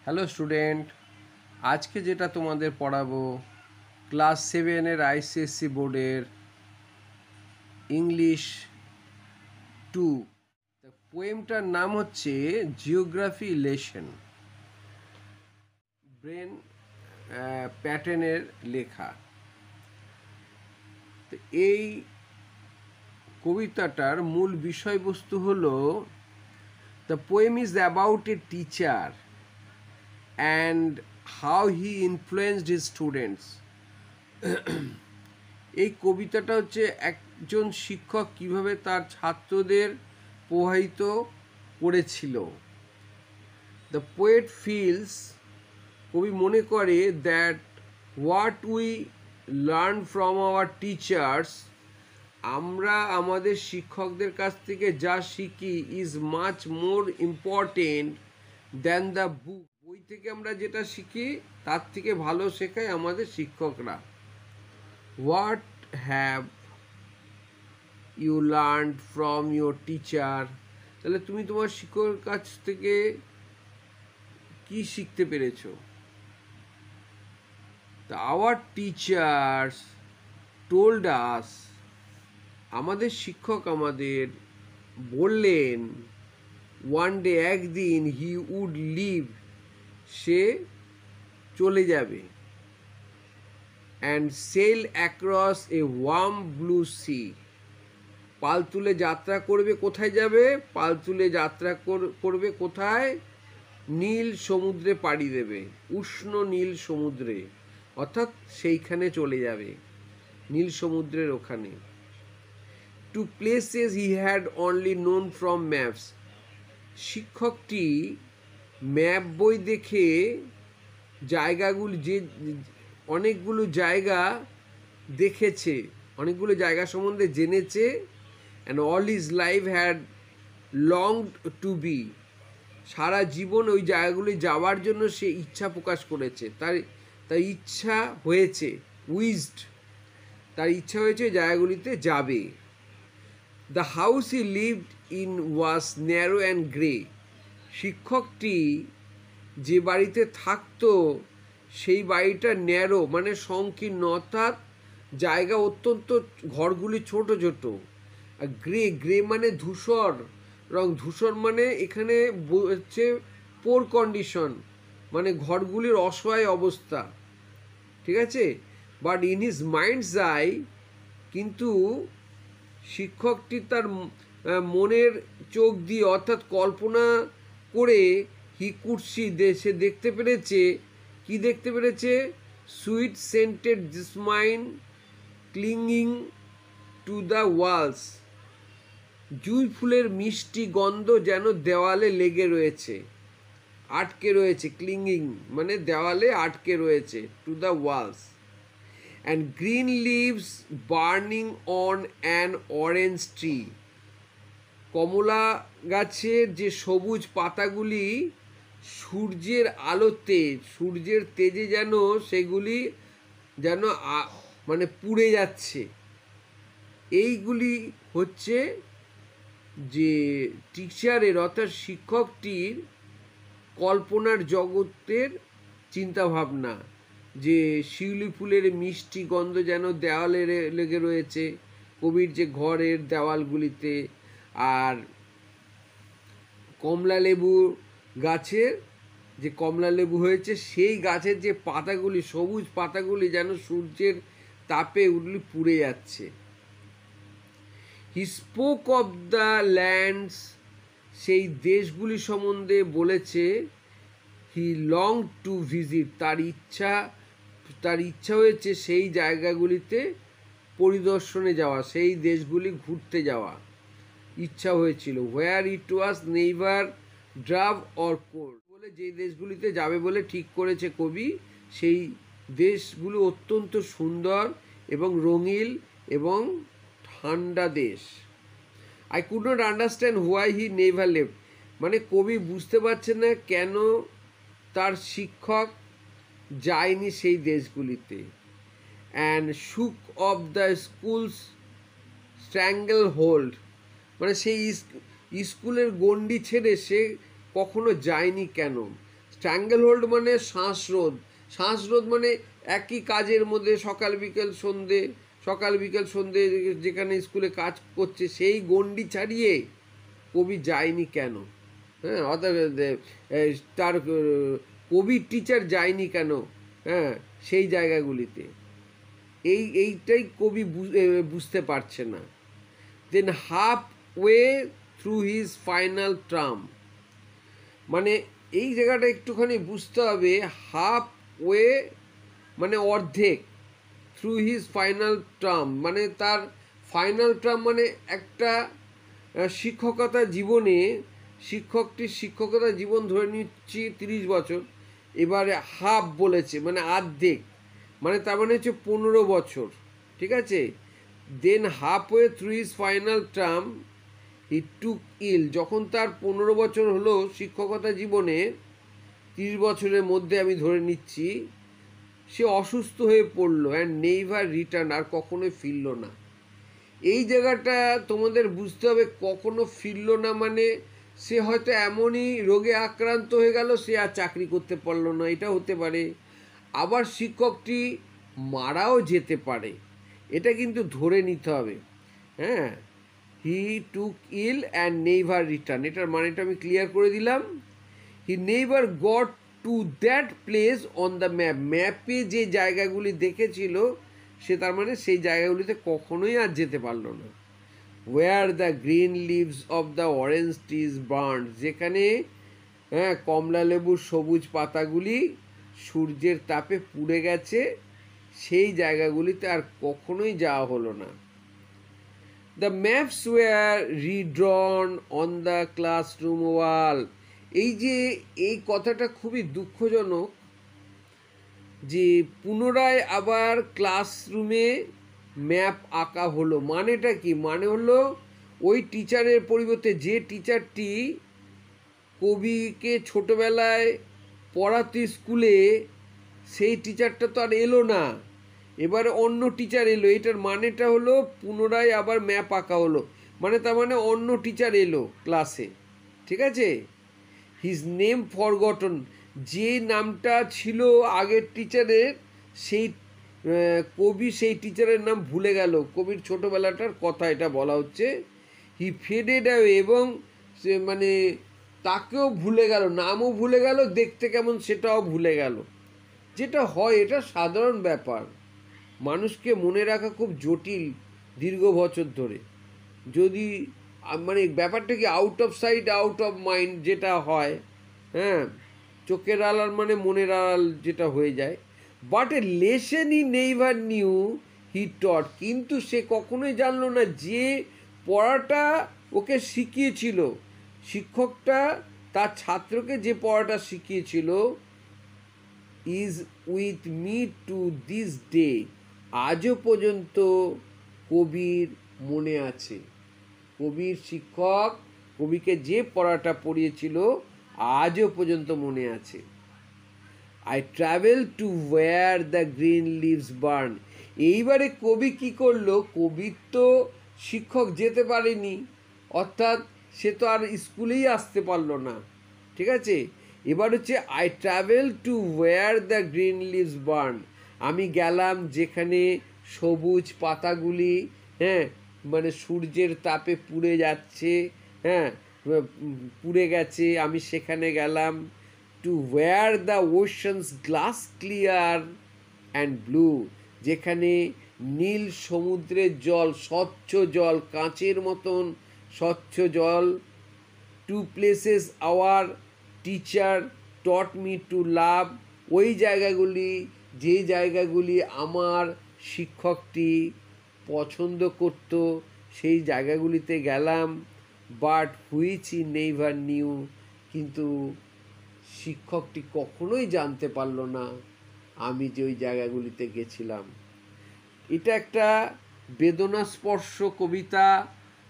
Hello student, আজকে যেটা তোমাদের পড়াবো ক্লাস 7-এর আইসিএসসি বোর্ডের ইংলিশ 2। পোয়েমটার নাম হচ্ছে জিওগ্রাফি লেসন, ব্রেন প্যাটেনের লেখা। তো এই কবিতাটার মূল বিষয়বস্তু হলো the poem is about a teacher and how he influenced his students. এই কবিতাটা হচ্ছে একজন শিক্ষক কিভাবে তার ছাত্রদের প্রভাবিত করেছিল। দ্য পোয়েট ফিলস, কবি মনে করে that what we learn from our teachers, আমরা আমাদের শিক্ষকদের কাছ থেকে যা শিখি is much more important than the book. বই থেকে আমরা যেটা শিখি তার থেকে ভালো শেখায় আমাদের শিক্ষকরা। What have you learn from your teacher, তাহলে তুমি তোমার শিক্ষকের কাছ থেকে কি শিখতে পেরেছো? আওয়ার টিচার্স টোল্ড আস, আমাদের শিক্ষক আমাদের বললেন, ওয়ান ডে, একদিন, হি উড লিভ, সে চলে যাবে, and sail across a warm blue sea, পাল তুলে যাত্রা করবে। কোথায় যাবে? পাল তুলে যাত্রা করবে কোথায়? নীল সমুদ্রে পাড়ি দেবে, উষ্ণ নীল সমুদ্রে, অর্থাৎ সেইখানে চলে যাবে, নীল সমুদ্রের ওখানে। To places he had only known from maps, শিক্ষকটি ম্যাপ বই দেখে জায়গাগুলি, যে অনেকগুলো জায়গা দেখেছে, অনেকগুলো জায়গা সম্বন্ধে জেনেছে। And all his life had longed to be, সারা জীবন ওই জায়গাগুলি যাওয়ার জন্য সে ইচ্ছা প্রকাশ করেছে, তার ইচ্ছা হয়েছে, উইজড, তার ইচ্ছা হয়েছে জায়গাগুলিতে যাবে। The house he lived in was narrow and grey, শিক্ষকটি যে বাড়িতে থাকতো সেই বাড়িটা ন্যারো মানে সংকীর্ণ, অর্থাৎ জায়গা অত্যন্ত, ঘরগুলি ছোট ছোট। আর গ্রে, গ্রে মানে ধূসর রং, ধূসর মানে এখানে হচ্ছে পোর কন্ডিশন, মানে ঘরগুলির অসহায় অবস্থা, ঠিক আছে। But in his minds I, কিন্তু শিক্ষকটি তার মনের চোখ দিয়ে, অর্থাৎ কল্পনা করে, হি কুড সি, সে দেখতে পেরেছে, কি দেখতে পেরেছে? Sweet scented jasmine clinging to the walls, জুঁই ফুলের মিষ্টি গন্ধ যেন দেওয়ালে লেগে রয়েছে, আটকে রয়েছে। ক্লিঙ্গিং মানে দেওয়ালে আটকে রয়েছে, to the walls. And green leaves burning on an orange tree, কমলা গাছের যে সবুজ পাতাগুলি সূর্যের আলোতে, সূর্যের তেজে যেন সেগুলি যেন মানে পুড়ে যাচ্ছে। এইগুলি হচ্ছে যে টিচারের, অর্থাৎ শিক্ষকটির কল্পনার জগতের চিন্তাভাবনা, যে শিউলি ফুলের মিষ্টি গন্ধ যেন দেওয়ালে লেগে রয়েছে, কবির যে ঘরের দেওয়ালগুলিতে। আর কমলা লেবু গাছের যে কমলা লেবু হয়েছে, সেই গাছের যে পাতাগুলি, সবুজ পাতাগুলি যেন সূর্যের তাপে উঠলি পুড়ে যাচ্ছে। He spoke of the lands, সেই দেশগুলি সম্বন্ধে বলেছে। হি লং টু ভিজিট, তার ইচ্ছা হয়েছে সেই জায়গাগুলিতে পরিদর্শনে যাওয়া, সেই দেশগুলি ঘুরতে যাওয়া ইচ্ছা হয়েছিল। হোয়ার ইট ওয়াজ নেইভার ড্রাভ অর কোল্ড, বলে যেই দেশগুলিতে যাবে বলে ঠিক করেছে কবি, সেই দেশগুলো অত্যন্ত সুন্দর এবং রঙিন এবং ঠান্ডা দেশ। I could not understand why he never left, মানে কবি বুঝতে পারছেন না কেন তার শিক্ষক যায়নি সেই দেশগুলিতে। অ্যান্ড শুক অফ দ্য স্কুলস স্ট্র্যাঙ্গেল হোল্ড, মানে সেই স্কুলের গণ্ডি ছেড়ে সে কখনো যায়নি কেন? স্ট্র্যাঙ্গেল হোল্ড মানে শ্বাসরোধ। শ্বাসরোধ মানে একই কাজের মধ্যে সকাল বিকেল সন্ধে যেখানে স্কুলে কাজ করছে সেই গণ্ডি ছাড়িয়ে কবি যায়নি কেন? হ্যাঁ, অর্থাৎ তার কবির টিচার যায়নি কেন? হ্যাঁ, সেই জায়গাগুলিতে এইটাই কবি বুঝতে পারছে না। Then half way through his final term, মানে এই জায়গাটা একটুখানি বুঝতে হবে। হাফ ওয়ে মানে অর্ধেক, থ্রু হিজ ফাইনাল টার্ম মানে তার ফাইনাল টার্ম মানে একটা শিক্ষকতা জীবনে শিক্ষকটির শিক্ষকতা জীবন ধরে নিচ্ছি 30 বছর, এবারে হাফ বলেছে মানে অর্ধেক, মানে তার মানে হচ্ছে 15 বছর, ঠিক আছে। Then half way through his final term he took ill, যখন তার 15 বছর হলো শিক্ষকতা জীবনে, 30 বছরের মধ্যে আমি ধরে নিচ্ছি, সে অসুস্থ হয়ে পড়লো অ্যান্ড নেইভার রিটার্ন, আর কখনোই ফিরল না। এই জায়গাটা তোমাদের বুঝতে হবে, কখনো ফিরল না মানে সে হয়তো এমনই রোগে আক্রান্ত হয়ে গেল সে আর চাকরি করতে পারলো না, এটা হতে পারে। আবার শিক্ষকটি মারাও যেতে পারে, এটা কিন্তু ধরে নিতে হবে। হ্যাঁ, হি টুক ইল অ্যান্ড নেইভার রিটার্ন, এটার মানেটা আমি ক্লিয়ার করে দিলাম। He never got to that place on the map, ম্যাপে যে জায়গাগুলি দেখেছিল সে তার মানে সেই জায়গাগুলিতে কখনোই আর যেতে পারলো না। Where the green leaves of the orange trees burn, যেখানে কমলা লেবুর সবুজ পাতাগুলি সূর্যের তাপে পুড়ে গেছে সেই জায়গাগুলিতে আর কখনোই যাওয়া হলো না। The maps were redrawn on the classroom wall, এই কথাটা খুবই দুঃখজনক যে পুনরায় আবার ক্লাসরুমে ম্যাপ আঁকা হলো। মানেটা কি? মানে হলো ওই টিচারের পরিবর্তে যে টিচারটি কবিকে ছোটবেলায় পড়াতে স্কুলে, সেই টিচারটা তো আর এলো না, এবারে অন্য টিচার এলো। এটার মানেটা হলো পুনরায় আবার ম্যাপ আঁকা হলো, মানে তার মানে অন্য টিচার এলো ক্লাসে, ঠিক আছে। হিজ নেম ফরগটন, যে নামটা ছিল আগের টিচারের, সেই কবি সেই টিচারের নাম ভুলে গেল। কবির ছোটোবেলাটার কথা এটা বলা হচ্ছে। হি ফেডেড অ্যাওয়ে, এবং সে মানে তাকেও ভুলে গেল, নামও ভুলে গেল, দেখতে কেমন সেটাও ভুলে গেল। যেটা হয় এটা সাধারণ ব্যাপার, মানুষকে মনে রাখা খুব জটিল দীর্ঘ বছর ধরে। যদি মানে ব্যাপারটা কি out of sight out of mind যেটা হয়, হ্যাঁ, চোখের আড়াল মানে মনের আড়াল যেটা হয়ে যায়। But a lesson he never knew he taught, কিন্তু সে কখনোই জানলো না যে পড়াটা ওকে শিখিয়েছিল, শিক্ষকটা তার ছাত্রকে যে পড়াটা শিখিয়েছিল, is with me to this day, আজও পর্যন্ত কবির মনে আছে। কবির শিক্ষক কবিকে যে পড়াটা পড়িয়েছিল আজও পর্যন্ত মনে আছে। I travel to where the green leaves burn, এইবারে কবি কি করলো, কবির তো শিক্ষক যেতে পারেনি, অর্থাৎ সে তো আর স্কুলেই আসতে পারলো না, ঠিক আছে। এবার হচ্ছে I travel to where the green leaves burn, আমি গেলাম যেখানে সবুজ পাতাগুলি মানে সূর্যের তাপে পুড়ে যাচ্ছে, পুড়ে গেছে, আমি সেখানে গেলাম। Two where the oceans glass clear and blue, যেখানে নীল সমুদ্রের জল, স্বচ্ছ জল, কাঁচের মতন স্বচ্ছ জল। To places our teacher taught me to love, ওই জায়গাগুলি যে জায়গাগুলি আমার শিক্ষকটি পছন্দ করত সেই জায়গাগুলিতে গেলাম। But which E never new, কিন্তু শিক্ষকটি কখনোই জানতে পারল না আমি যে ওই জায়গাগুলিতে গেছিলাম। এটা একটা বেদনাস্পর্শ কবিতা।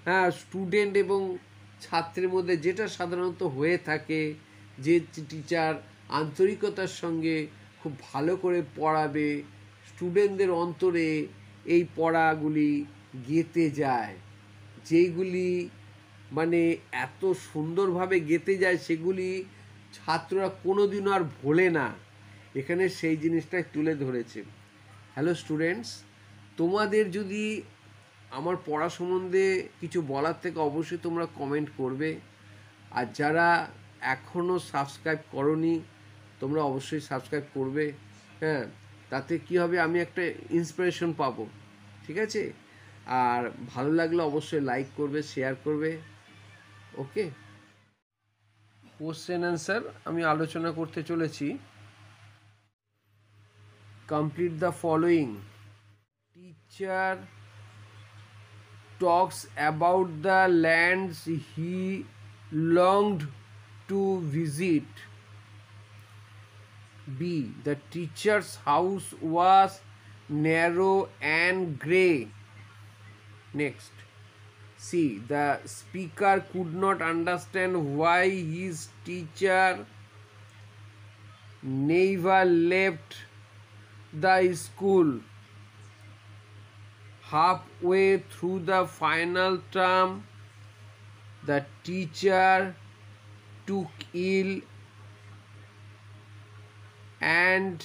হ্যাঁ, স্টুডেন্ট এবং ছাত্রের মধ্যে যেটা সাধারণত হয়ে থাকে, যে টিচার আন্তরিকতার সঙ্গে খুব ভালো করে পড়াবে, স্টুডেন্টদের অন্তরে এই পড়াগুলি গেঁথে যায়, যেইগুলি মানে এত সুন্দরভাবে গেঁথে যায় সেগুলি ছাত্ররা কোনোদিনও আর ভোলে না। এখানে সেই জিনিসটাই তুলে ধরেছে। হ্যালো স্টুডেন্টস, তোমাদের যদি আমার পড়া সম্বন্ধে কিছু বলার থেকে অবশ্যই তোমরা কমেন্ট করবে। আর যারা এখনও সাবস্ক্রাইব করনি তোমরা অবশ্যই সাবস্ক্রাইব করবে। হ্যাঁ, তাতে কি হবে, আমি একটা ইন্সপিরেশন পাবো। ঠিক আছে? আর ভালো লাগলে অবশ্যই লাইক করবে, শেয়ার করবে। ওকে, কোশ্চেন অ্যান্সার আমি আলোচনা করতে চলেছি। Complete the following. Teacher talks about the lands he longed to visit. B. The teacher's house was narrow and grey. Next. C. The speaker could not understand why his teacher never left the school. Halfway through the final term, the teacher took ill and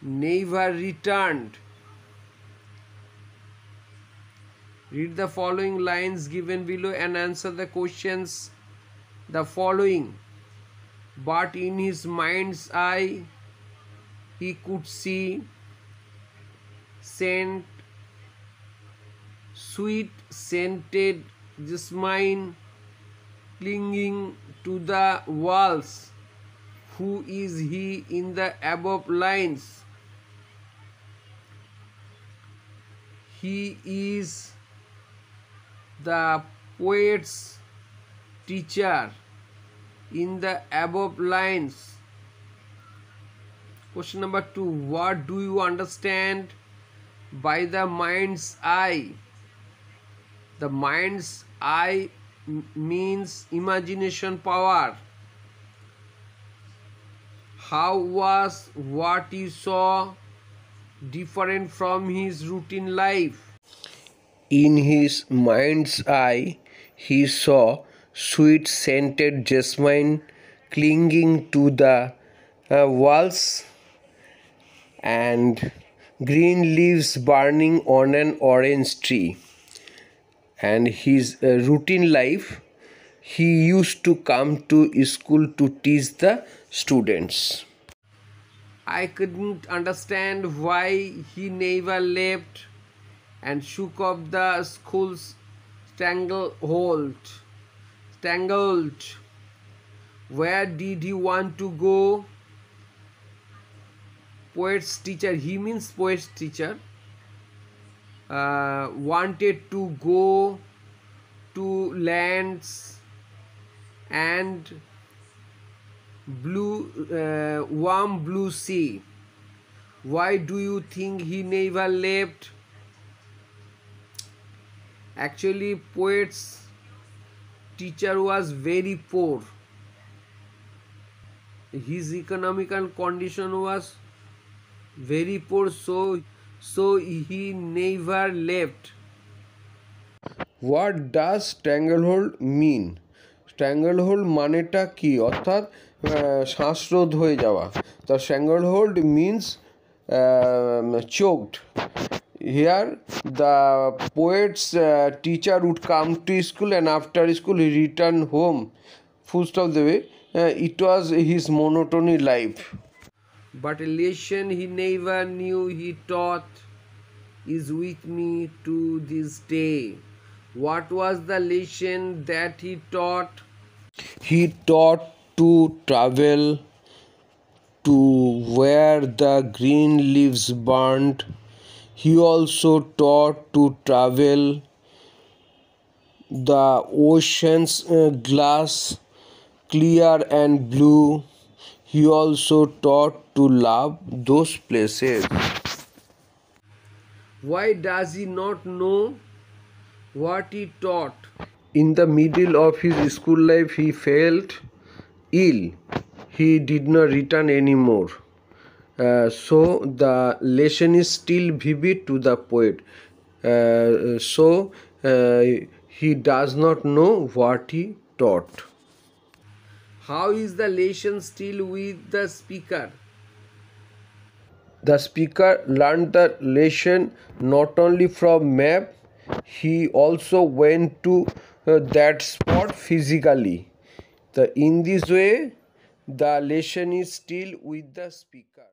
never returned. Read the following lines given below and answer the questions the following. But in his mind's eye, he could see sweet scented jasmine clinging to the walls. Who is he in the above lines? He is the poet's teacher in the above lines. Question number 2. What do you understand by the mind's eye? The mind's eye means imagination power. How was what he saw different from his routine life? In his mind's eye, he saw sweet scented jasmine clinging to the walls and green leaves burning on an orange tree. And his routine life, he used to come to school to teach the students. I couldn't understand why he never left and shook off the school's strangled. Where did he want to go? Poet's teacher, he means poet's teacher, wanted to go to lands and warm blue sea. Why do you think he never left? Actually, poet's teacher was very poor. His economical condition was very poor, so he never left. What does stranglehold mean? Stranglehold মানেটা কি? অর্থাৎ শ্বাসরোধ হয়ে যাওয়া। তো stranglehold means choked. Here the poet's teacher would come to school and after school he returned home. Full stop the way. It was his monotony life. But a lesson he never knew he taught is with me to this day. What was the lesson that he taught? He taught to travel to where the green leaves burned. He also taught to travel the ocean's glass clear and blue. He also taught to love those places. Why does he not know what he taught? In the middle of his school life, he felt ill. He did not return anymore. So the lesson is still vivid to the poet. So he does not know what he taught. How is the lesson still with the speaker? The speaker learned the lesson not only from map, he also went to that spot physically. In this way, the lesson is still with the speaker.